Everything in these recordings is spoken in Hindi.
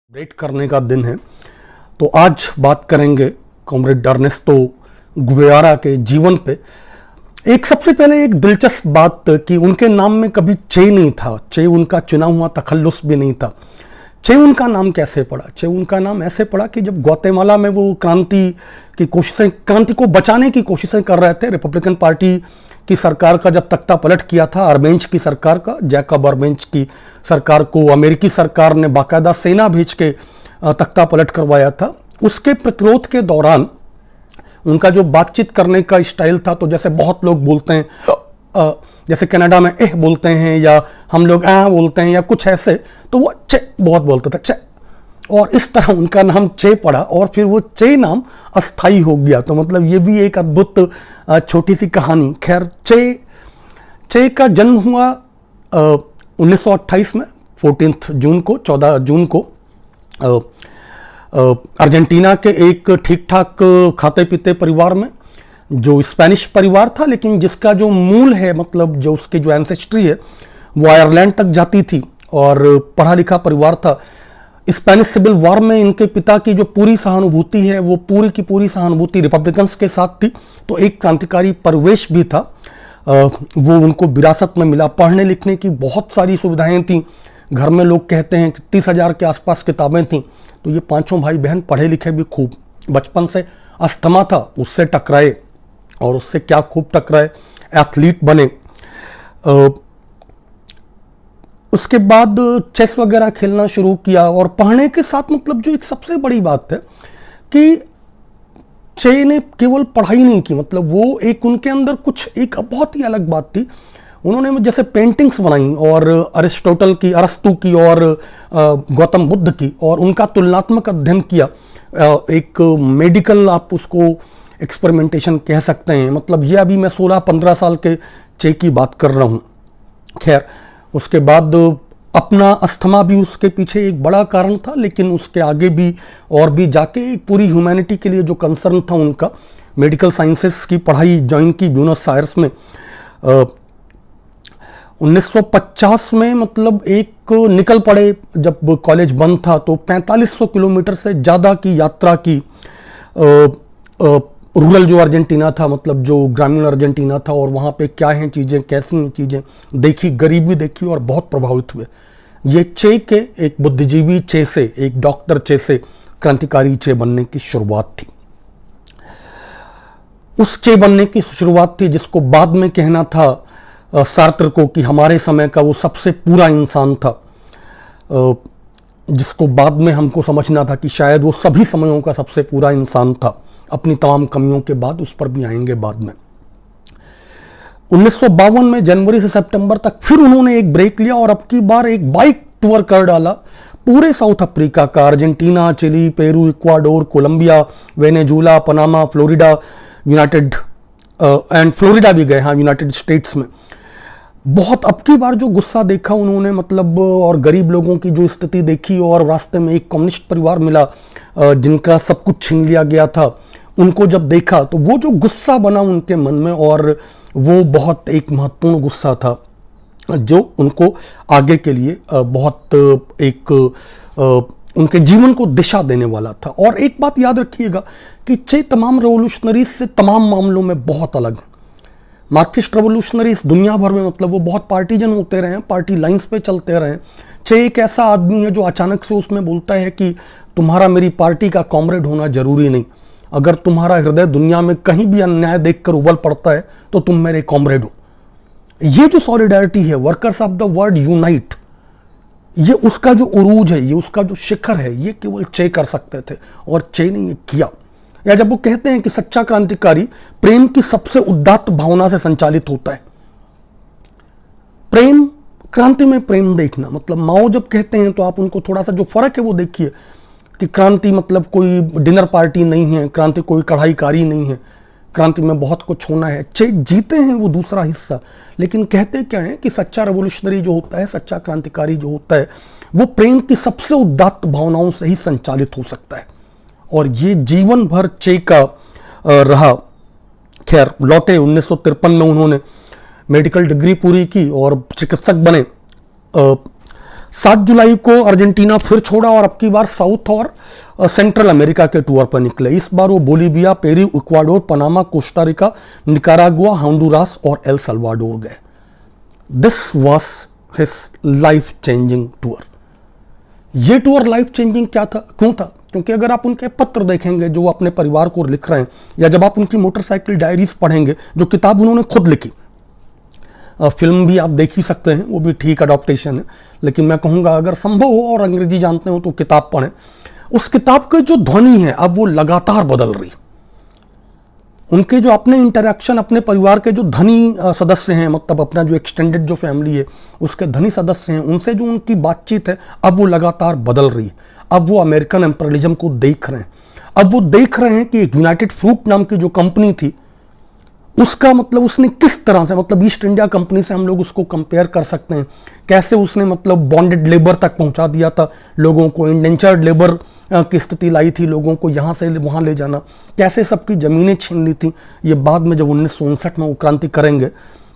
सेलिब्रेट करने का दिन है। तो आज बात करेंगे कॉमरेड अर्नेस्टो गुवेरा के जीवन पे। एक सबसे पहले एक दिलचस्प बात कि उनके नाम में कभी चे नहीं था। चे उनका चुना हुआ तखल्लुस भी नहीं था। चे उनका नाम कैसे पड़ा? चे उनका नाम ऐसे पड़ा कि जब ग्वाटेमाला में वो क्रांति को बचाने की कोशिशें कर रहे थे, रिपब्लिकन पार्टी की सरकार का जब तख्ता पलट किया था, अर्बेंज की सरकार का, जैकब अर्बेंज की सरकार को अमेरिकी सरकार ने बाकायदा सेना भेज के तख्ता पलट करवाया था। उसके प्रतिरोध के दौरान उनका जो बातचीत करने का स्टाइल था, तो जैसे बहुत लोग बोलते हैं, जैसे कनाडा में एह बोलते हैं या हम लोग बोलते हैं या कुछ ऐसे, तो वो चे बहुत बोलते थे, चे। और इस तरह उनका नाम चे पड़ा और फिर वो चे नाम अस्थाई हो गया। तो मतलब ये भी एक अद्भुत छोटी सी कहानी। खैर, चे का जन्म हुआ 1928 में 14 जून को अर्जेंटीना के एक ठीक ठाक खाते पीते परिवार में, जो स्पेनिश परिवार था, लेकिन जिसका जो मूल है, मतलब जो उसकी जो एंसेस्ट्री है वो आयरलैंड तक जाती थी और पढ़ा लिखा परिवार था। स्पेनिश सिविल वॉर में इनके पिता की जो पूरी सहानुभूति है, वो पूरी की पूरी सहानुभूति रिपब्लिकन्स के साथ थी। तो एक क्रांतिकारी परिवेश भी था, वो उनको विरासत में मिला। पढ़ने लिखने की बहुत सारी सुविधाएं थी। घर में लोग कहते हैं कि 30,000 के आसपास किताबें थीं। तो ये पांचों भाई बहन पढ़े लिखे भी खूब। बचपन से अस्थमा था, उससे टकराए और उससे क्या खूब टकराए, एथलीट बने। उसके बाद चेस वगैरह खेलना शुरू किया और पढ़ने के साथ, मतलब जो एक सबसे बड़ी बात है कि चे ने केवल पढ़ाई नहीं की, मतलब वो एक उनके अंदर कुछ एक बहुत ही अलग बात थी। उन्होंने जैसे पेंटिंग्स बनाई और अरस्तु की और गौतम बुद्ध की, और उनका तुलनात्मक अध्ययन किया। एक मेडिकल आप उसको एक्सपेरिमेंटेशन कह सकते हैं। मतलब ये अभी मैं 16-15 साल के चे की बात कर रहा हूँ। खैर, उसके बाद अपना अस्थमा भी उसके पीछे एक बड़ा कारण था, लेकिन उसके आगे भी और भी जाके एक पूरी ह्यूमैनिटी के लिए जो कंसर्न था उनका, मेडिकल साइंसेस की पढ़ाई ज्वाइन की ब्यूनस आयर्स में। 1950 में मतलब एक निकल पड़े, जब कॉलेज बंद था तो 4500 किलोमीटर से ज़्यादा की यात्रा की। रूरल जो अर्जेंटीना था, मतलब जो ग्रामीण अर्जेंटीना था, और वहाँ पे क्या हैं चीज़ें, कैसी हैं चीज़ें देखी, गरीबी देखी और बहुत प्रभावित हुए। ये चे के एक बुद्धिजीवी चे से, एक डॉक्टर चे से क्रांतिकारी चे बनने की शुरुआत थी। उस चे बनने की शुरुआत थी जिसको बाद में कहना था सार्त्र को कि हमारे समय का वो सबसे पूरा इंसान था, जिसको बाद में हमको समझना था कि शायद वो सभी समयों का सबसे पूरा इंसान था, अपनी तमाम कमियों के बाद। उस पर भी आएंगे बाद में। 1952 में जनवरी से सितंबर तक फिर उन्होंने एक ब्रेक लिया और अब की बार एक बाइक टूर कर डाला पूरे साउथ अफ्रीका का, Argentina, Chile, Peru, Ecuador, Colombia, Venezuela, Panama, Florida, Florida भी गए, हाँ, यूनाइटेड स्टेट्स में। बहुत अब की बार जो गुस्सा देखा उन्होंने, मतलब, और गरीब लोगों की जो स्थिति देखी, और रास्ते में एक कम्युनिस्ट परिवार मिला जिनका सब कुछ छीन लिया गया था, उनको जब देखा तो वो जो गुस्सा बना उनके मन में, और वो बहुत एक महत्वपूर्ण गुस्सा था जो उनको आगे के लिए बहुत एक उनके जीवन को दिशा देने वाला था। और एक बात याद रखिएगा कि चे तमाम रेवोल्यूशनरीज से तमाम मामलों में बहुत अलग है। मार्क्सिस्ट रेवोल्यूशनरीज दुनिया भर में, मतलब वो बहुत पार्टीजन होते रहे, पार्टी लाइंस पे चलते रहे। चे एक ऐसा आदमी है जो अचानक से उसमें बोलता है कि तुम्हारा मेरी पार्टी का कॉमरेड होना जरूरी नहीं, अगर तुम्हारा हृदय दुनिया में कहीं भी अन्याय देखकर उबल पड़ता है तो तुम मेरे कॉमरेड हो। ये जो सॉलिडारिटी है, workers of the world unite, ये उसका जो उरूज है, ये उसका जो शिखर है, ये केवल चे कर सकते थे और चे ने ये किया। या जब वो कहते हैं कि सच्चा क्रांतिकारी प्रेम की सबसे उदात्त भावना से संचालित होता है। प्रेम, क्रांति में प्रेम देखना, मतलब माओ जब कहते हैं तो आप उनको थोड़ा सा जो फर्क है वो देखिए कि क्रांति मतलब कोई डिनर पार्टी नहीं है, क्रांति कोई कढ़ाईकारी नहीं है, क्रांति में बहुत कुछ होना है। चे जीते हैं वो दूसरा हिस्सा, लेकिन कहते क्या है कि सच्चा रेवोल्यूशनरी जो होता है, सच्चा क्रांतिकारी जो होता है, वो प्रेम की सबसे उदात्त भावनाओं से ही संचालित हो सकता है। और ये जीवन भर चे का रहा। खैर, लौटे 1953 में उन्होंने मेडिकल डिग्री पूरी की और चिकित्सक बने। 7 जुलाई को अर्जेंटीना फिर छोड़ा और अब की बार साउथ और सेंट्रल अमेरिका के टूर पर निकले। इस बार वो Bolivia, Peru, Ecuador, Panama, Costa Rica, Nicaragua, Honduras और एल सल्वाडोर गए। This was his life changing tour. ये टूर लाइफ चेंजिंग क्या था, क्यों था? क्योंकि अगर आप उनके पत्र देखेंगे जो वो अपने परिवार को लिख रहे हैं, या जब आप उनकी मोटरसाइकिल डायरीज पढ़ेंगे, जो किताब उन्होंने खुद लिखी, फिल्म भी आप देख ही सकते हैं, वो भी ठीक अडॉप्टेशन है, लेकिन मैं कहूँगा अगर संभव हो और अंग्रेजी जानते हो तो किताब पढ़ें। उस किताब की जो ध्वनि है अब वो लगातार बदल रही। उनके जो अपने इंटरैक्शन, अपने परिवार के जो धनी सदस्य हैं, मतलब अपना जो एक्सटेंडेड जो फैमिली है उसके धनी सदस्य हैं, उनसे जो उनकी बातचीत है अब वो लगातार बदल रही है। अब वो अमेरिकन एम्परियलिज्म को देख रहे हैं। अब वो देख रहे हैं कि एक यूनाइटेड फ्रूट नाम की जो कंपनी थी, उसका मतलब उसने किस तरह से, मतलब ईस्ट इंडिया कंपनी से हम लोग उसको कंपेयर कर सकते हैं, कैसे उसने मतलब बॉन्डेड लेबर तक पहुंचा दिया था लोगों को, इंडेंचर्ड लेबर की स्थिति लाई थी लोगों को यहाँ से वहाँ ले जाना, कैसे सबकी ज़मीनें छीन ली थी। ये बाद में जब 1959 में वो क्रांति करेंगे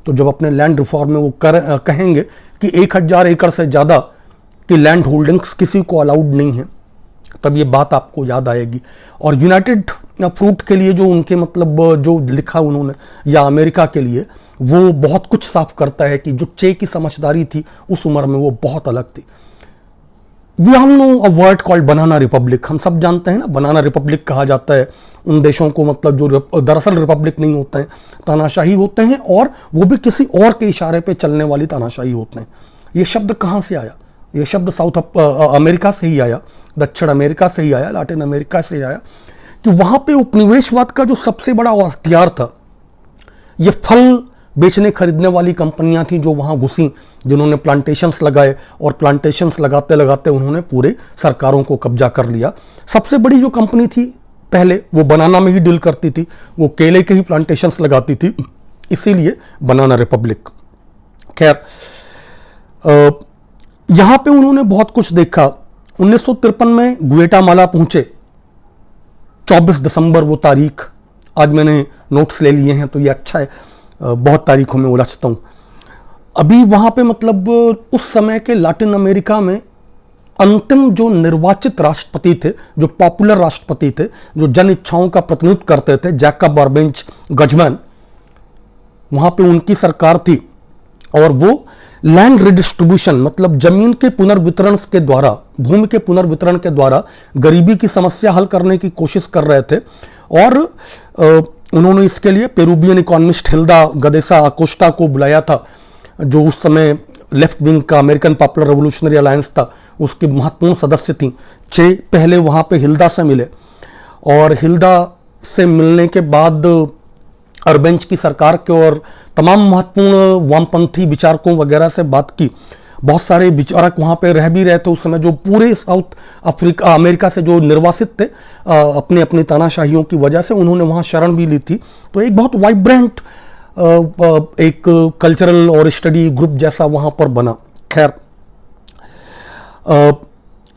तो जब अपने लैंड रिफॉर्म में वो कहेंगे कि 1000 एकड़ से ज़्यादा की लैंड होल्डिंग्स किसी को अलाउड नहीं है, तब ये बात आपको याद आएगी। और यूनाइटेड फ्रूट के लिए जो उनके मतलब जो लिखा उन्होंने, या अमेरिका के लिए, वो बहुत कुछ साफ करता है कि जो चे की समझदारी थी उस उम्र में वो बहुत अलग थी। We all know a word called banana republic. हम सब जानते हैं ना, बनाना रिपब्लिक कहा जाता है उन देशों को, मतलब जो दरअसल रिपब्लिक नहीं होते हैं, तानाशाही होते हैं, और वो भी किसी और के इशारे पे चलने वाली तानाशाही होते हैं। ये शब्द कहाँ से आया? ये शब्द साउथ अमेरिका से ही आया, दक्षिण अमेरिका से ही आया, लैटिन अमेरिका से ही आया, कि वहाँ पे उपनिवेशवाद का जो सबसे बड़ा हथियार था, ये फल बेचने खरीदने वाली कंपनियां थी जो वहाँ घुसी, जिन्होंने प्लांटेशंस लगाए, और प्लांटेशंस लगाते लगाते उन्होंने पूरे सरकारों को कब्जा कर लिया। सबसे बड़ी जो कंपनी थी पहले, वो बनाना में ही डील करती थी, वो केले के ही प्लांटेशंस लगाती थी, इसीलिए बनाना रिपब्लिक। खैर, यहाँ पे उन्होंने बहुत कुछ देखा। 1953 में ग्वाटेमाला पहुंचे, 24 दिसंबर वो तारीख, आज मैंने नोट्स ले लिए हैं तो ये अच्छा है, बहुत तारीखों में उलझता हूँ। अभी वहाँ पे मतलब उस समय के लाटिन अमेरिका में अंतिम जो निर्वाचित राष्ट्रपति थे, जो पॉपुलर राष्ट्रपति थे, जो जन इच्छाओं का प्रतिनिधित्व करते थे, जैकब बर्बेंच गजमैन, वहाँ पे उनकी सरकार थी, और वो लैंड रिडिस्ट्रीब्यूशन, मतलब जमीन के पुनर्वितरण के द्वारा, भूमि के पुनर्वितरण के द्वारा गरीबी की समस्या हल करने की कोशिश कर रहे थे। और उन्होंने इसके लिए पेरुवियन इकोनॉमिस्ट हिल्दा गदेसा अकोस्टा को बुलाया था, जो उस समय लेफ्ट विंग का अमेरिकन पॉपुलर रेवोल्यूशनरी अलायंस था, उसकी महत्वपूर्ण सदस्य थी। चे पहले वहाँ पे हिल्दा से मिले, और हिल्दा से मिलने के बाद अर्बेंच की सरकार के और तमाम महत्वपूर्ण वामपंथी विचारकों वगैरह से बात की। बहुत सारे विचारक वहाँ पे रह भी रहे थे उस समय, जो पूरे साउथ अफ्रीका अमेरिका से जो निर्वासित थे अपने अपनी तानाशाहियों की वजह से, उन्होंने वहाँ शरण भी ली थी। तो एक बहुत वाइब्रेंट एक कल्चरल और स्टडी ग्रुप जैसा वहाँ पर बना। खैर,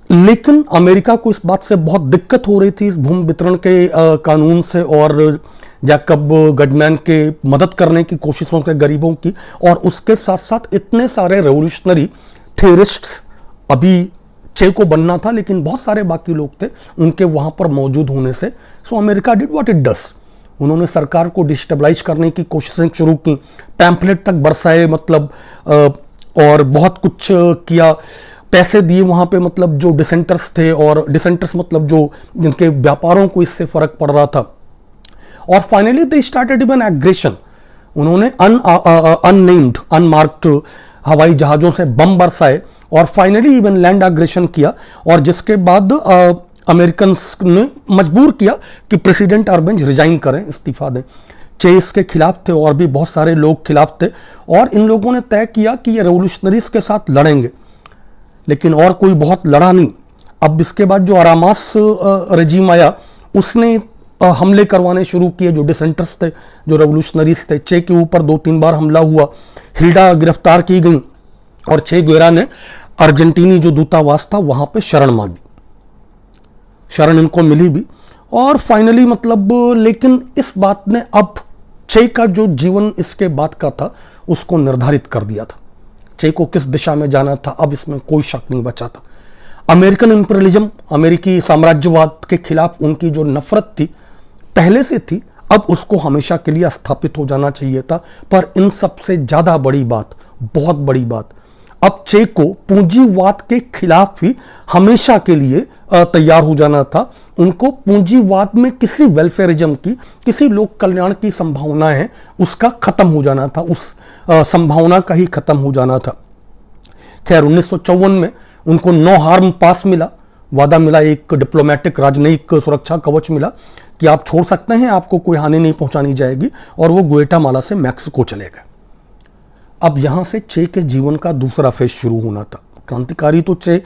लेकिन अमेरिका को इस बात से बहुत दिक्कत हो रही थी इस भूमि वितरण के कानून से, और जैकब गजमैन के मदद करने की कोशिशों के गरीबों की, और उसके साथ साथ इतने सारे रेवोल्यूशनरी थियरिस्ट्स, अभी चे को बनना था लेकिन बहुत सारे बाकी लोग थे, उनके वहाँ पर मौजूद होने से so America did what it does. उन्होंने सरकार को डिस्टेबलाइज करने की कोशिशें शुरू की, पैम्फलेट तक बरसाए, मतलब और बहुत कुछ किया, पैसे दिए वहाँ पे, मतलब जो डिसेंटर्स थे, और डिसेंटर्स मतलब जो जिनके व्यापारों को इससे फर्क पड़ रहा था। और finally they started even aggression. उन्होंने अननेम्ड अनमार्क्ड हवाई जहाज़ों से बम बरसाए, और फाइनली इवन लैंड एग्रेशन किया, और जिसके बाद अमेरिकन ने मजबूर किया कि प्रेसिडेंट अर्बेंज रिजाइन करें, इस्तीफा दें। चे इसके खिलाफ थे, और भी बहुत सारे लोग खिलाफ थे, और इन लोगों ने तय किया कि ये रेवोल्यूशनरीज के साथ लड़ेंगे, लेकिन और कोई बहुत लड़ा नहीं। अब इसके बाद जो आरामास रेजिम आया, उसने हमले करवाने शुरू किए, जो डिसेंटर्स थे, जो रेवोल्यूशनरीज थे। चे के ऊपर 2-3 बार हमला हुआ, हिल्डा गिरफ्तार की गई, और चे गुवेरा ने अर्जेंटीनी जो दूतावास था वहां पे शरण मांगी। शरण इनको मिली भी, और फाइनली मतलब, लेकिन इस बात ने अब चे का जो जीवन इसके बाद का था उसको निर्धारित कर दिया था। चे को किस दिशा में जाना था, अब इसमें कोई शक नहीं बचा था। अमेरिकन इंपीरियलिज्म, अमेरिकी साम्राज्यवाद के खिलाफ उनकी जो नफरत थी पहले से थी, अब उसको हमेशा के लिए स्थापित हो जाना चाहिए था। पर इन सबसे ज्यादा बड़ी बात, बहुत बड़ी बात, अब चे को पूंजीवाद के खिलाफ ही हमेशा के लिए तैयार हो जाना था। उनको पूंजीवाद में किसी वेलफेयरिज्म की, किसी लोक कल्याण की संभावना है, उसका खत्म हो जाना था, उस संभावना का ही खत्म हो जाना था। खैर 1954 में उनको नो हार्म पास मिला, वादा मिला, एक डिप्लोमेटिक राजनयिक सुरक्षा कवच मिला कि आप छोड़ सकते हैं, आपको कोई हानि नहीं पहुंचानी जाएगी, और वो ग्वाटेमाला से मैक्सिको चले गए। अब यहां से चे के जीवन का दूसरा फेज शुरू होना था। क्रांतिकारी तो चे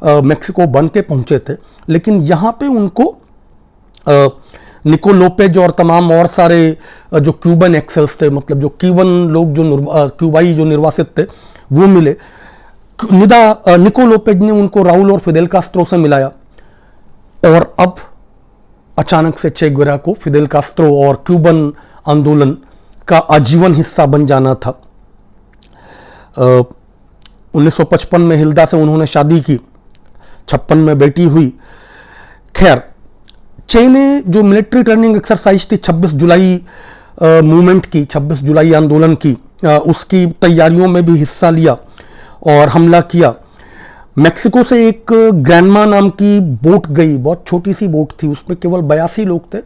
मैक्सिको बन के पहुंचे थे, लेकिन यहां पे उनको निको लोपेज और तमाम और सारे जो क्यूबन एक्सेल्स थे, मतलब जो क्यूबन लोग, जो क्यूबाई जो निर्वासित थे, वो मिले। निको लोपेज ने उनको राउल और फिदेल कास्त्रो से मिलाया, और अब अचानक से चे गुवेरा को फिदेल कास्त्रो और क्यूबन आंदोलन का आजीवन हिस्सा बन जाना था। 1955 में हिल्दा से उन्होंने शादी की, 56 में बेटी हुई। खैर, चे ने जो मिलिट्री ट्रेनिंग एक्सरसाइज थी 26 जुलाई मूवमेंट की, 26 जुलाई आंदोलन की, उसकी तैयारियों में भी हिस्सा लिया और हमला किया। मैक्सिको से एक ग्रैंडमा नाम की बोट गई, बहुत छोटी सी बोट थी, उसमें केवल 82 लोग थे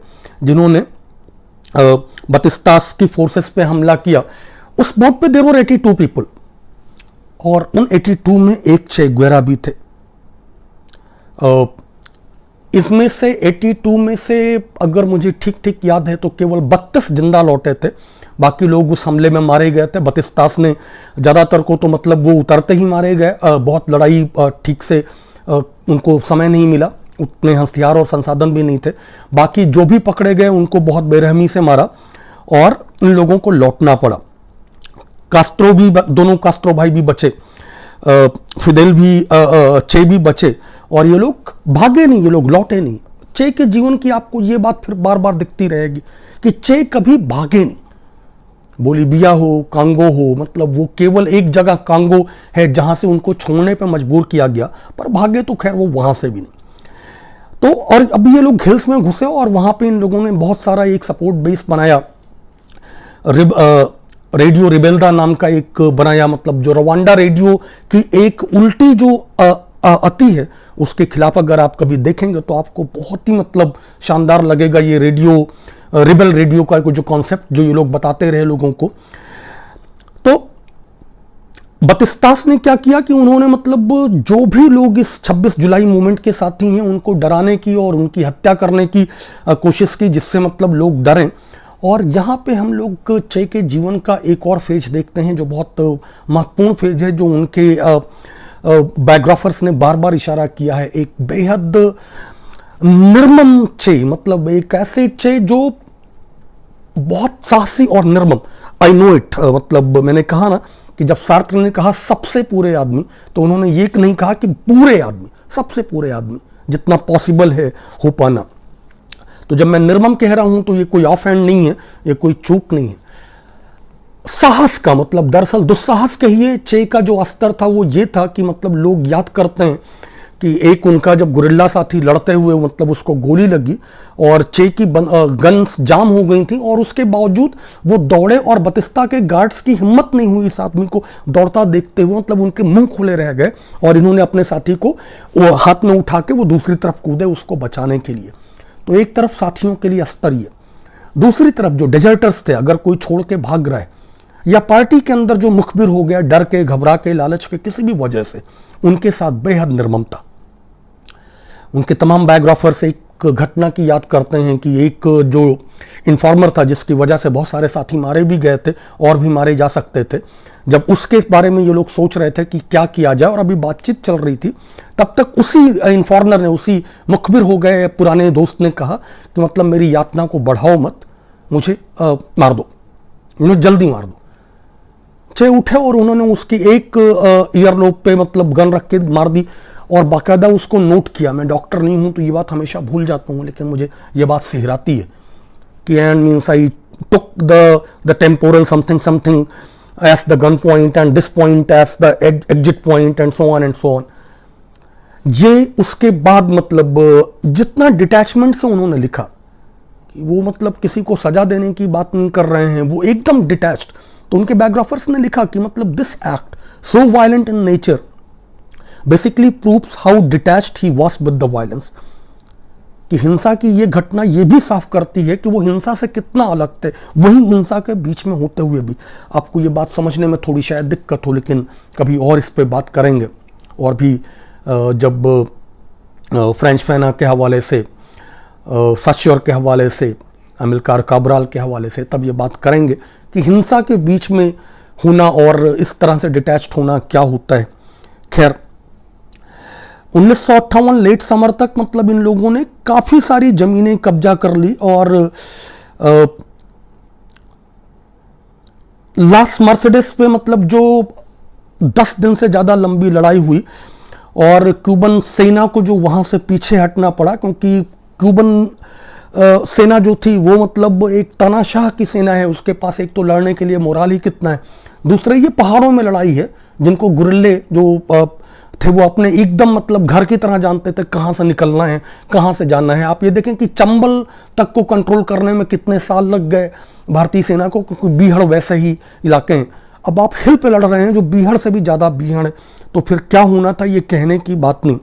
जिन्होंने बतिस्तास की फोर्सेस पे हमला किया। उस बोट पे देयर वर 82 पीपल, और उन 82 में एक चे गुवेरा भी थे। इसमें से 82 में से अगर मुझे ठीक ठीक याद है तो केवल 32 जिंदा लौटे थे, बाकी लोग उस हमले में मारे गए थे। बतिस्तास ने ज़्यादातर को तो मतलब वो उतरते ही मारे गए, बहुत लड़ाई ठीक से उनको समय नहीं मिला, उतने हथियार और संसाधन भी नहीं थे। बाकी जो भी पकड़े गए उनको बहुत बेरहमी से मारा और इन लोगों को लौटना पड़ा। कास्त्रो भी, दोनों कास्त्रो भाई भी बचे, फिदेल भी, चे भी बचे, और ये लोग भागे नहीं, ये लोग लौटे नहीं। चे के जीवन की आपको ये बात फिर बार बार दिखती रहेगी कि चे कभी भागे नहीं। बोलीविया हो, कांगो हो, मतलब वो केवल एक जगह कांगो है जहां से उनको छोड़ने पर मजबूर किया गया, पर भागे तो खैर वो वहां से भी नहीं। तो और अब ये लोग हिल्स में घुसे और वहां पे इन लोगों ने बहुत सारा एक सपोर्ट बेस बनाया। रेडियो रिबेल्दा नाम का एक बनाया, मतलब जो रवांडा रेडियो की एक उल्टी जो अति है उसके खिलाफ अगर आप कभी देखेंगे तो आपको बहुत ही मतलब शानदार लगेगा ये रेडियो, रिबेल रेडियो का जो कॉन्सेप्ट जो ये लोग बताते रहे लोगों को। तो बतिस्तास ने क्या किया कि उन्होंने मतलब जो भी लोग इस 26 जुलाई मूवमेंट के साथी हैं उनको डराने की और उनकी हत्या करने की कोशिश की, जिससे मतलब लोग डरें। और यहाँ पे हम लोग चे के जीवन का एक और फेज देखते हैं जो बहुत महत्वपूर्ण फेज है, जो उनके बायोग्राफर्स ने बार बार इशारा किया है। एक बेहद निर्मम चे, मतलब एक ऐसे चे जो बहुत साहसी और निर्मम। आई नो इट, मतलब मैंने कहा ना कि जब सार्त्र ने कहा सबसे पूरे आदमी, तो उन्होंने ये नहीं कहा कि पूरे आदमी, सबसे पूरे आदमी जितना पॉसिबल है हो पाना। तो जब मैं निर्मम कह रहा हूं तो ये कोई ऑफ हैंड नहीं है, ये कोई चूक नहीं है। साहस का मतलब, दरअसल दुस्साहस कहिए, चे का जो अस्तर था वो ये था कि मतलब लोग याद करते हैं कि एक उनका जब गुरिल्ला साथी लड़ते हुए मतलब उसको गोली लगी और चे की गन्स जाम हो गई थी, और उसके बावजूद वो दौड़े और बतिस्ता के गार्ड्स की हिम्मत नहीं हुई इस आदमी को दौड़ता देखते हुए, मतलब उनके मुंह खुले रह गए और इन्होंने अपने साथी को वो हाथ में उठा के वो दूसरी तरफ कूदे उसको बचाने के लिए। तो एक तरफ साथियों के लिए अस्तर ये, दूसरी तरफ जो डेजर्टर्स थे, अगर कोई छोड़ के भाग रहा है या पार्टी के अंदर जो मुखबिर हो गया डर के, घबरा के, लालच के, किसी भी वजह से, उनके साथ बेहद निर्ममता। उनके तमाम बायोग्राफर्स एक घटना की याद करते हैं कि एक जो इन्फॉर्मर था जिसकी वजह से बहुत सारे साथी मारे भी गए थे और भी मारे जा सकते थे, जब उसके बारे में ये लोग सोच रहे थे कि क्या किया जाए और अभी बातचीत चल रही थी, तब तक उसी इन्फॉर्मर ने, उसी मुखबिर हो गए पुराने दोस्त ने कहा कि मतलब मेरी यातना को बढ़ाओ मत, मुझे मार दो, मुझे जल्दी मार दो। चे उठे और उन्होंने उसकी एक ईयरलोब पे मतलब गन रख के मार दी और बाकायदा उसको नोट किया। मैं डॉक्टर नहीं हूं तो ये बात हमेशा भूल जाता हूं, लेकिन मुझे ये बात सिहराती है कि and means I took the temporal something as the gun point and this point as the exit point and so on and so on. ये उसके बाद मतलब जितना डिटैचमेंट से उन्होंने लिखा कि वो मतलब किसी को सजा देने की बात नहीं कर रहे हैं, वो एकदम डिटैच्ड. तो उनके बायोग्राफर्स ने लिखा कि मतलब this act so violent in nature basically proves how detached he was with the violence. कि हिंसा की ये घटना ये भी साफ करती है कि वो हिंसा से कितना अलग थे, वही हिंसा के बीच में होते हुए भी. आपको ये बात समझने में थोड़ी शायद दिक्कत हो, लेकिन कभी और इस पे बात करेंगे. और भी जब फ्रेंच फैना के हवाले से, साश्योर के हवाले से, अमिल्कार काब्राल के हवाले से, तब ये बात करेंगे कि हिंसा के बीच में होना और इस तरह से डिटैच्ड होना क्या होता है. खैर 1958 लेट समर तक मतलब इन लोगों ने काफ़ी सारी ज़मीनें कब्जा कर ली और लास मर्सिडीज पे मतलब जो 10 दिन से ज़्यादा लंबी लड़ाई हुई और क्यूबन सेना को जो वहाँ से पीछे हटना पड़ा, क्योंकि क्यूबन सेना जो थी वो मतलब एक तानाशाह की सेना है. उसके पास एक तो लड़ने के लिए मोराल ही कितना है, दूसरे ये पहाड़ों में लड़ाई है जिनको गुरिल्ले जो थे वो अपने एकदम मतलब घर की तरह जानते थे कहाँ से निकलना है, कहाँ से जाना है. आप ये देखें कि चंबल तक को कंट्रोल करने में कितने साल लग गए भारतीय सेना को, क्योंकि बीहड़ वैसे ही इलाके हैं. अब आप हिल पे लड़ रहे हैं जो बीहड़ से भी ज़्यादा बीहड़ है, तो फिर क्या होना था ये कहने की बात नहीं.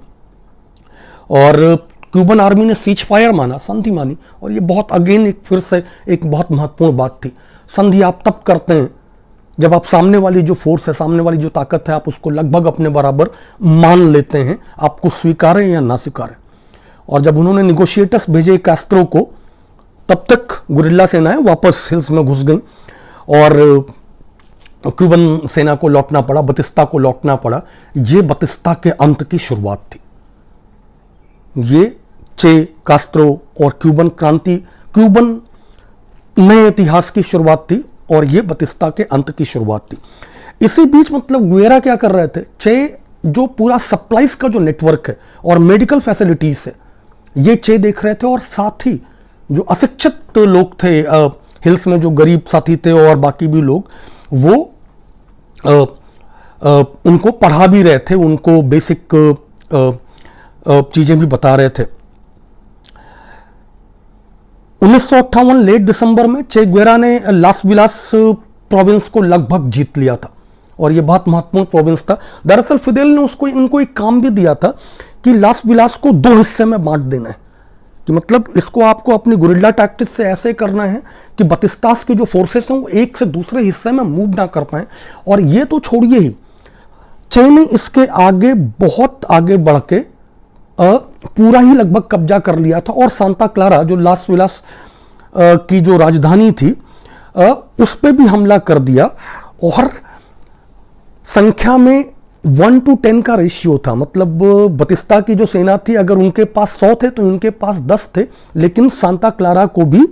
और क्यूबन आर्मी ने सीज फायर माना, संधि मानी. और ये बहुत अगेन एक फिर से एक बहुत महत्वपूर्ण बात थी. संधि आप तब करते हैं जब आप सामने वाली जो फोर्स है, सामने वाली जो ताकत है, आप उसको लगभग अपने बराबर मान लेते हैं, आपको स्वीकारें या ना स्वीकारें. और जब उन्होंने निगोशिएटर्स भेजे कास्ट्रो को, तब तक गुरिल्ला सेनाएं वापस हिल्स में घुस गई और क्यूबन सेना को लौटना पड़ा, बतिस्ता को लौटना पड़ा. ये बतिस्ता के अंत की शुरुआत थी. ये चे, कास्ट्रो और क्यूबन क्रांति, क्यूबन नए इतिहास की शुरुआत थी और ये बतिस्ता के अंत की शुरुआत थी. इसी बीच मतलब गुएरा क्या कर रहे थे, चे जो पूरा सप्लाईज का जो नेटवर्क है और मेडिकल फैसिलिटीज है, ये चे देख रहे थे. और साथ ही जो अशिक्षित लोग थे हिल्स में, जो गरीब साथी थे और बाकी भी लोग, वो उनको पढ़ा भी रहे थे, उनको बेसिक चीजें भी बता रहे थे. 1958 लेट दिसंबर में चे गुएरा ने लास विलास प्रोविंस को लगभग जीत लिया था और यह बहुत महत्वपूर्ण प्रोविंस था. दरअसल फिदेल ने इनको एक काम भी दिया था कि लास विलास को 2 हिस्से में बांट देना है. कि मतलब इसको आपको अपनी गुरिल्ला टैक्टिक्स से ऐसे करना है कि बतिस्तास की जो फोर्सेस हैं वो एक से दूसरे हिस्से में मूव ना कर पाए. और ये तो छोड़िए ही, चे ने इसके आगे बहुत आगे बढ़ के पूरा ही लगभग कब्जा कर लिया था. और सांता क्लारा जो लास विलास की जो राजधानी थी उस पर भी हमला कर दिया. और संख्या में 1:10 का रेशियो था. मतलब बतिस्ता की जो सेना थी, अगर उनके पास 100 थे तो इनके पास 10 थे, लेकिन सांता क्लारा को भी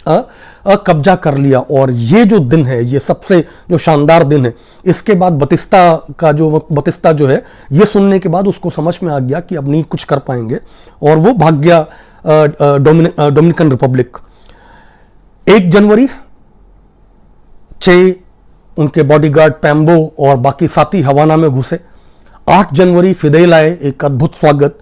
कब्जा कर लिया. और ये जो दिन है, ये सबसे जो शानदार दिन है. इसके बाद बतिस्ता जो है, ये सुनने के बाद उसको समझ में आ गया कि अब नहीं कुछ कर पाएंगे और वो भाग गया डोमिनिकन रिपब्लिक. 1 जनवरी चे, उनके बॉडीगार्ड पैम्बो और बाकी साथी हवाना में घुसे. 8 जनवरी फिदेल आए, एक अद्भुत स्वागत.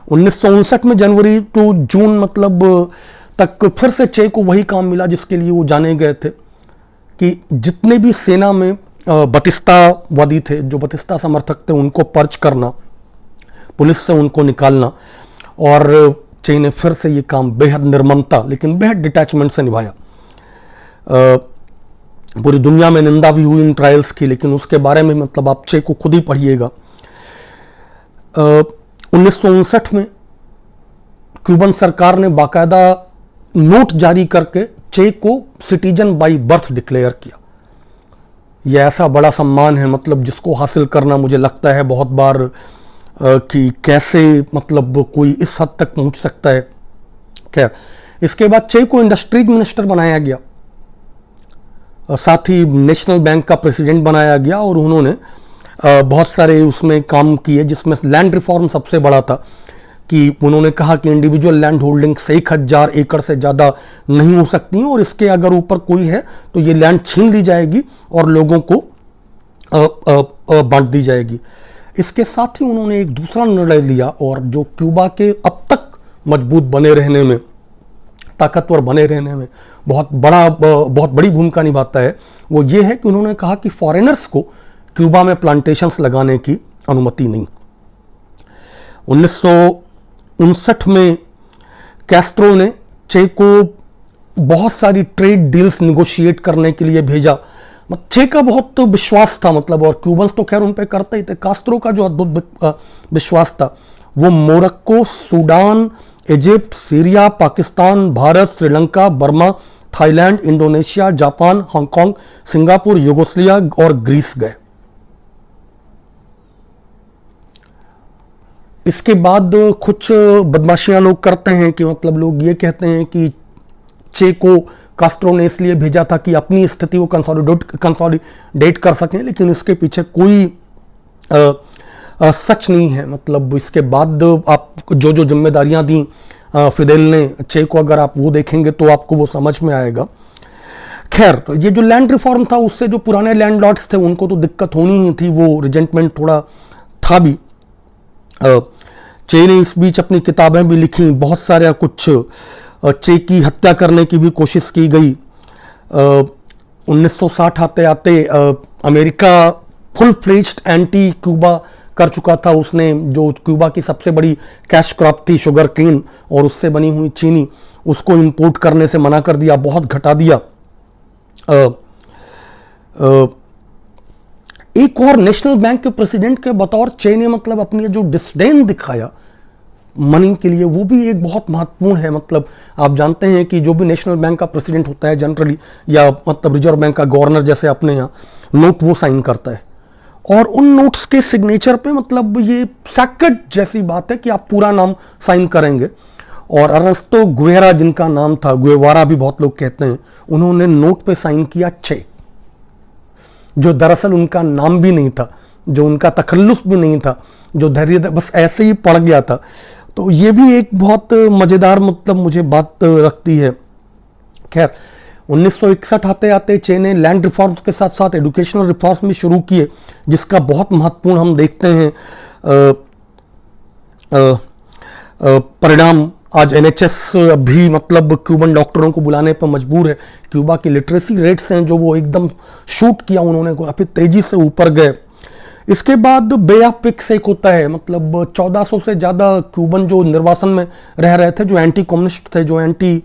1959 में जनवरी टू जून मतलब तक फिर से चे को वही काम मिला जिसके लिए वो जाने गए थे, कि जितने भी सेना में बतिस्तावादी थे, जो बतिस्ता समर्थक थे, उनको पर्च करना, पुलिस से उनको निकालना. और चे ने फिर से ये काम बेहद निर्ममता लेकिन बेहद डिटैचमेंट से निभाया. पूरी दुनिया में निंदा भी हुई इन ट्रायल्स की, लेकिन उसके बारे में मतलब आप चे को खुद ही पढ़िएगा. 1959 में क्यूबन सरकार ने बाकायदा नोट जारी करके चे को सिटीजन बाय बर्थ डिक्लेयर किया. यह ऐसा बड़ा सम्मान है मतलब जिसको हासिल करना मुझे लगता है बहुत बार कि कैसे मतलब कोई इस हद तक पहुंच सकता है. खैर, इसके बाद चे को इंडस्ट्रीज मिनिस्टर बनाया गया, साथ ही नेशनल बैंक का प्रेसिडेंट बनाया गया और उन्होंने बहुत सारे उसमें काम किए, जिसमें लैंड रिफॉर्म सबसे बड़ा था कि उन्होंने कहा कि इंडिविजुअल लैंड होल्डिंग्स 1000 एकड़ से ज़्यादा नहीं हो सकती हैं, और इसके अगर ऊपर कोई है तो ये लैंड छीन ली जाएगी और लोगों को बांट दी जाएगी। इसके साथ ही उन्होंने एक दूसरा निर्णय लिया, और जो क्यूबा के अब तक मजबूत बने रहने में, ताकतवर बने रहने में बहुत बड़ी भूमिका निभाता है, वो ये है कि उन्होंने कहा कि फॉरेनर्स को क्यूबा में प्लांटेशंस लगाने की अनुमति नहीं। 1959 में कैस्ट्रो ने चे को बहुत सारी ट्रेड डील्स निगोशिएट करने के लिए भेजा। चे का बहुत विश्वास था, मतलब, और क्यूबन्स तो खैर उन पे करते ही थे। कास्त्रो का जो अद्भुत विश्वास था वो Morocco, Sudan, Egypt, Syria, Pakistan, Bharat, Sri Lanka, Burma, Thailand, Indonesia, Japan, Hong Kong, Singapore, Yugoslavia और ग्रीस गए। इसके बाद कुछ बदमाशियां लोग करते हैं कि मतलब लोग ये कहते हैं कि चे को कास्ट्रो ने इसलिए भेजा था कि अपनी स्थिति को कंसोलिडेट कर सकें, लेकिन इसके पीछे कोई सच नहीं है। मतलब इसके बाद आप जो जिम्मेदारियां दी फिदेल ने चे को, अगर आप वो देखेंगे तो आपको वो समझ में आएगा। खैर, तो ये जो लैंड रिफॉर्म था उससे जो पुराने लैंडलॉर्ड्स थे उनको तो दिक्कत होनी ही थी, वो रिजेंटमेंट थोड़ा था भी। चे ने इस बीच अपनी किताबें भी लिखी, बहुत सारे कुछ चे की हत्या करने की भी कोशिश की गई। 1960 आते आते America full fledged anti Cuba कर चुका था। उसने जो क्यूबा की सबसे बड़ी कैश क्रॉप थी शुगर केन और उससे बनी हुई चीनी, उसको इंपोर्ट करने से मना कर दिया, बहुत घटा दिया। एक और नेशनल बैंक के प्रेसिडेंट के बतौर चे ने मतलब अपनी जो डिस्डेन दिखाया मनी के लिए, वो भी एक बहुत महत्वपूर्ण है। मतलब आप जानते हैं कि जो भी नेशनल बैंक का प्रेसिडेंट होता है जनरली, या मतलब रिजर्व बैंक का गवर्नर जैसे अपने यहाँ, नोट वो साइन करता है, और उन नोट्स के सिग्नेचर पे मतलब ये सैक्रेड जैसी बात है कि आप पूरा नाम साइन करेंगे। और अरस्तो गुवेरा जिनका नाम था, गुवेवारा भी बहुत लोग कहते हैं, उन्होंने नोट पे साइन किया चे, जो दरअसल उनका नाम भी नहीं था, जो उनका तखल्लुस भी नहीं था, जो धैर्य बस ऐसे ही पड़ गया था। तो ये भी एक बहुत मजेदार मतलब मुझे बात रखती है। खैर, 1961 आते आते चे ने लैंड रिफॉर्म्स के साथ साथ एजुकेशनल रिफॉर्म्स भी शुरू किए, जिसका बहुत महत्वपूर्ण हम देखते हैं परिणाम। आज एनएचएस भी मतलब क्यूबन डॉक्टरों को बुलाने पर मजबूर है। क्यूबा की लिटरेसी रेट्स हैं जो वो एकदम शूट किया उन्होंने, काफी तेजी से ऊपर गए। इसके बाद बे ऑफ पिक्स एक होता है, मतलब 1400 से ज़्यादा क्यूबन जो निर्वासन में रह रहे थे, जो एंटी कम्युनिस्ट थे, जो एंटी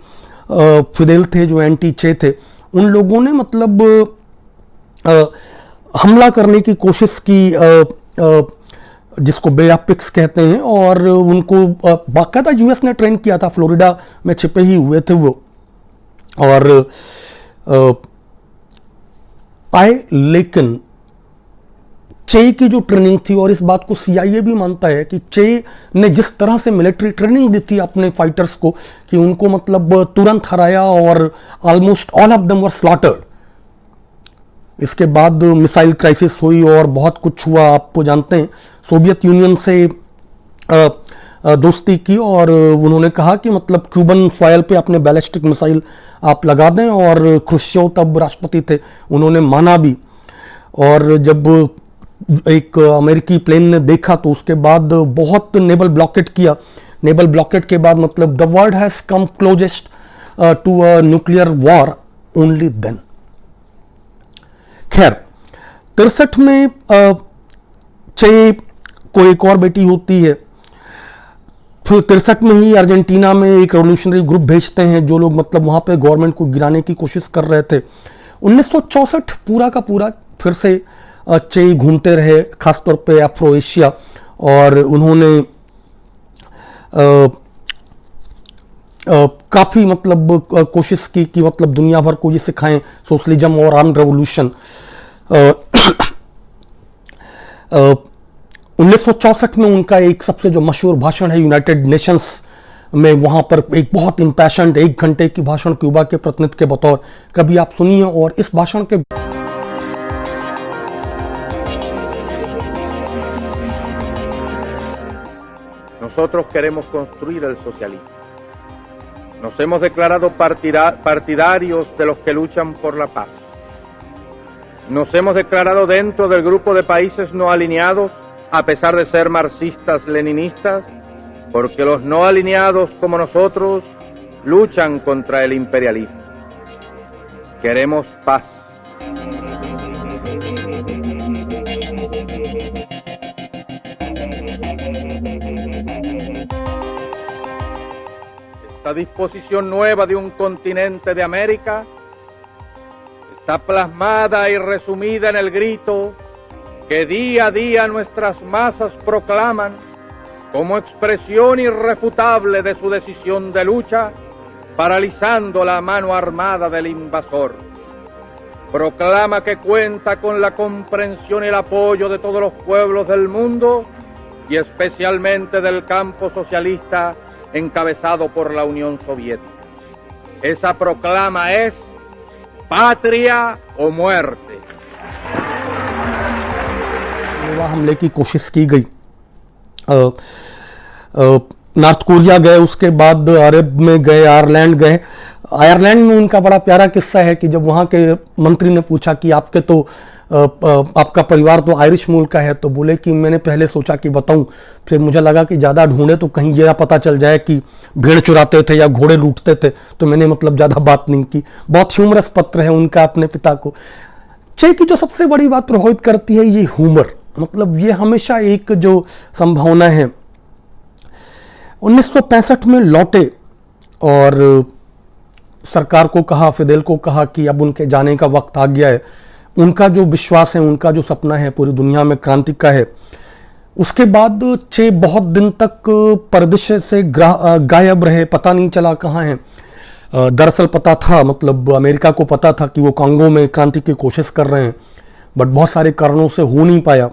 फिदेल थे, जो एंटी चे थे, उन लोगों ने मतलब हमला करने की कोशिश की, जिसको बे ऑफ पिक्स कहते हैं, और उनको बाकायदा यूएस ने ट्रेन किया था, फ्लोरिडा में छिपे ही हुए थे वो, और आए। लेकिन चे की जो ट्रेनिंग थी, और इस बात को सीआईए भी मानता है कि चे ने जिस तरह से मिलिट्री ट्रेनिंग दी थी अपने फाइटर्स को कि उनको मतलब तुरंत हराया, और almost all of them were slaughtered. इसके बाद मिसाइल क्राइसिस हुई और बहुत कुछ हुआ, आपको जानते हैं। सोवियत यूनियन से दोस्ती की, और उन्होंने कहा कि मतलब क्यूबन सॉइल पे अपने बैलिस्टिक मिसाइल आप लगा दें, और ख्रुश्चेव तब राष्ट्रपति थे, उन्होंने माना भी। और जब एक अमेरिकी प्लेन ने देखा तो उसके बाद बहुत नेवल ब्लॉकेट किया। नेवल ब्लॉकेट के बाद मतलब the world has come closest to a nuclear war only then. खैर, 63 में चे को एक और बेटी होती है। फिर 63 में ही अर्जेंटीना में एक रेवोल्यूशनरी ग्रुप भेजते हैं, जो लोग मतलब वहां पे गवर्नमेंट को गिराने की कोशिश कर रहे थे। 1964 पूरा का पूरा फिर से चे घूमते रहे, खासतौर पे अफ्रो एशिया, और उन्होंने काफ़ी मतलब कोशिश की कि मतलब दुनिया भर को ये सिखाएं सोशलिज्म और आर्म्ड रेवोल्यूशन। 1964 में उनका एक सबसे जो मशहूर भाषण है यूनाइटेड नेशंस में, वहाँ पर एक बहुत इम्पैशंट 1 घंटे की भाषण क्यूबा के प्रतिनिधि के बतौर, कभी आप सुनिए। और इस भाषण के nosotros queremos construir el socialismo. Nos hemos declarado partidarios de los que luchan por la paz. Nos hemos declarado dentro del grupo de países no alineados, a pesar de ser marxistas-leninistas, porque los no alineados como nosotros luchan contra el imperialismo. Queremos paz. Esta disposición nueva de un continente de América está plasmada y resumida en el grito que día a día nuestras masas proclaman como expresión irrefutable de su decisión de lucha, paralizando la mano armada del invasor. Proclama que cuenta con la comprensión y el apoyo de todos los pueblos del mundo y especialmente del campo socialista encabezado por la Unión Soviética. Esa proclama es patria o muerte. हमले की कोशिश की गई। नॉर्थ कोरिया गए, उसके बाद अरब में गए, आयरलैंड गए। आयरलैंड में उनका बड़ा प्यारा किस्सा है कि जब वहाँ के मंत्री ने पूछा कि आपके तो आपका परिवार तो आयरिश मूल का है, तो बोले कि मैंने पहले सोचा कि बताऊं, फिर मुझे लगा कि ज़्यादा ढूंढे तो कहीं ये पता चल जाए कि भेड़ चुराते थे या घोड़े लूटते थे, तो मैंने मतलब ज़्यादा बात नहीं की। बहुत ह्यूमरस पत्र है उनका अपने पिता को। चे की जो सबसे बड़ी बात प्रभावित करती है ये ह्यूमर, मतलब ये हमेशा एक जो संभावना है। 1965 में लौटे और सरकार को कहा, फिदेल को कहा कि अब उनके जाने का वक्त आ गया है। उनका जो विश्वास है, उनका जो सपना है पूरी दुनिया में क्रांति का है। उसके बाद चे बहुत दिन तक परदेश से गायब रहे, पता नहीं चला कहाँ हैं। दरअसल पता था, मतलब अमेरिका को पता था कि वो कांगो में क्रांति की कोशिश कर रहे हैं, बट बहुत सारे कारणों से हो नहीं पाया।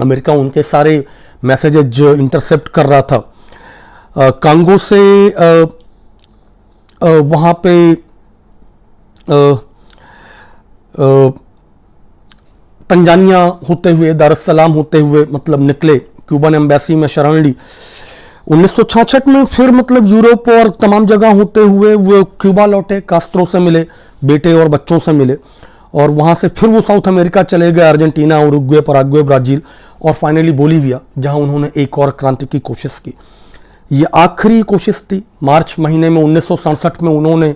अमेरिका उनके सारे मैसेजेज इंटरसेप्ट कर रहा था। कांगो से वहाँ पे तंजानिया होते हुए, दार एस सलाम होते हुए मतलब निकले, क्यूबन एम्बेसी में शरण ली। 1966 में फिर मतलब यूरोप और तमाम जगह होते हुए वो क्यूबा लौटे, कास्त्रो से मिले, बेटे और बच्चों से मिले, और वहाँ से फिर वो साउथ अमेरिका चले गए, अर्जेंटीना, उरुग्वे, पराग्वे, ब्राज़ील और फाइनली बोलीविया, जहाँ उन्होंने एक और क्रांति की कोशिश की। ये आखिरी कोशिश थी। मार्च महीने में 1967 में उन्होंने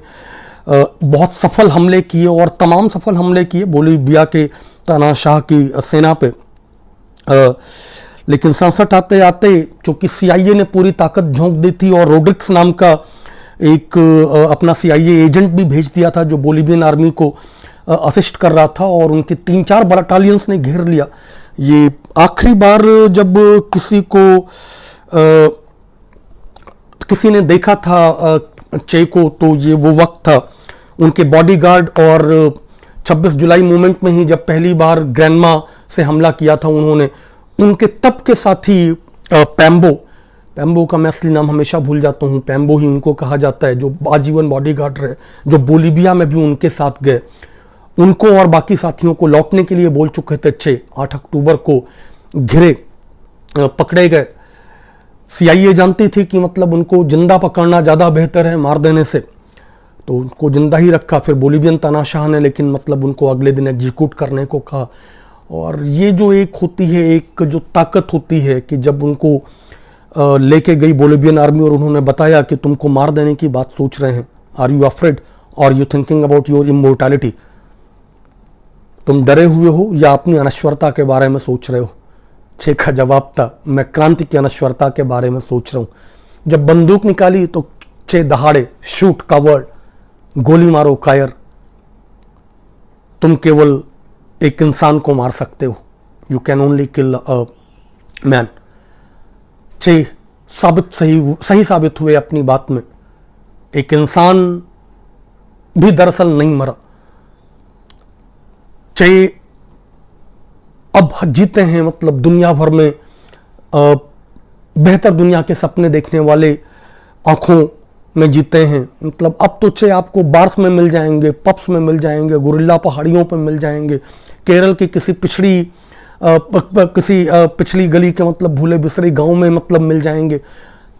बहुत सफल हमले किए और तमाम सफल हमले किए बोलीविया के तानाशाह की सेना पे। लेकिन 67 आते आते चूँकि CIA ने पूरी ताकत झोंक दी थी और रोड्रिक्स नाम का एक अपना CIA एजेंट भी भेज दिया था जो बोलीवियन आर्मी को असिस्ट कर रहा था, और उनके 3-4 बटालियंस ने घेर लिया। ये आखिरी बार जब किसी ने देखा था चे को, तो ये वो वक्त था उनके बॉडीगार्ड और 26 जुलाई मूवमेंट में ही जब पहली बार ग्रैंडमा से हमला किया था उन्होंने, उनके तब के साथी पैम्बो का मैं असली नाम हमेशा भूल जाता हूँ, पैम्बो ही उनको कहा जाता है, जो आजीवन बॉडीगार्ड रहे, जो बोलीविया में भी उनके साथ गए, उनको और बाकी साथियों को लौटने के लिए बोल चुके थे। 8 अक्टूबर को घिरे, पकड़े गए। CIA जानती थी कि मतलब उनको जिंदा पकड़ना ज़्यादा बेहतर है मार देने से, तो उनको जिंदा ही रखा। फिर बोलीवियन तानाशाह ने लेकिन मतलब उनको अगले दिन एग्जीक्यूट करने को कहा। और ये जो एक होती है, एक जो ताकत होती है कि जब उनको लेके गई बोलीवियन आर्मी और उन्होंने बताया कि तुमको मार देने की बात सोच रहे हैं, आर यू अफ्रेड और you thinking about your immortality, तुम डरे हुए हो या अपनी अनश्वरता के बारे में सोच रहे हो? चे का जवाब था, मैं क्रांति की अनश्वरता के बारे में सोच रहा हूं। जब बंदूक निकाली तो चे दहाड़े, शूट कवर्ड, गोली मारो कायर, तुम केवल एक इंसान को मार सकते हो, you can only kill a man. चे सही साबित हुए अपनी बात में। एक इंसान भी दरअसल नहीं मरा। चे अब जीते हैं, मतलब दुनिया भर में बेहतर दुनिया के सपने देखने वाले आंखों में जीते हैं। मतलब अब तो चे आपको बार्स में मिल जाएंगे, पब्स में मिल जाएंगे, गुरिल्ला पहाड़ियों पर मिल जाएंगे, केरल की किसी पिछड़ी किसी पिछली गली के मतलब भूले बिसरे गांव में मतलब मिल जाएंगे।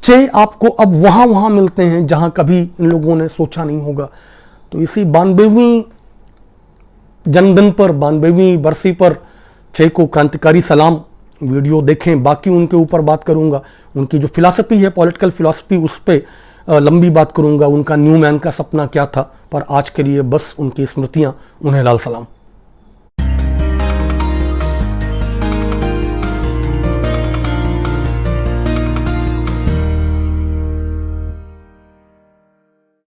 चे आपको अब वहां मिलते हैं जहां कभी इन लोगों ने सोचा नहीं होगा। तो इसी 92वीं जन्मदिन पर, 92वीं बरसी पर चे को क्रांतिकारी सलाम। वीडियो देखें, बाकी उनके ऊपर बात करूंगा, उनकी जो फिलॉसफी है, पॉलिटिकल फिलॉसफी, उस पर लंबी बात करूंगा, उनका न्यू मैन का सपना क्या था। पर आज के लिए बस उनकी स्मृतियां, उन्हें लाल सलाम।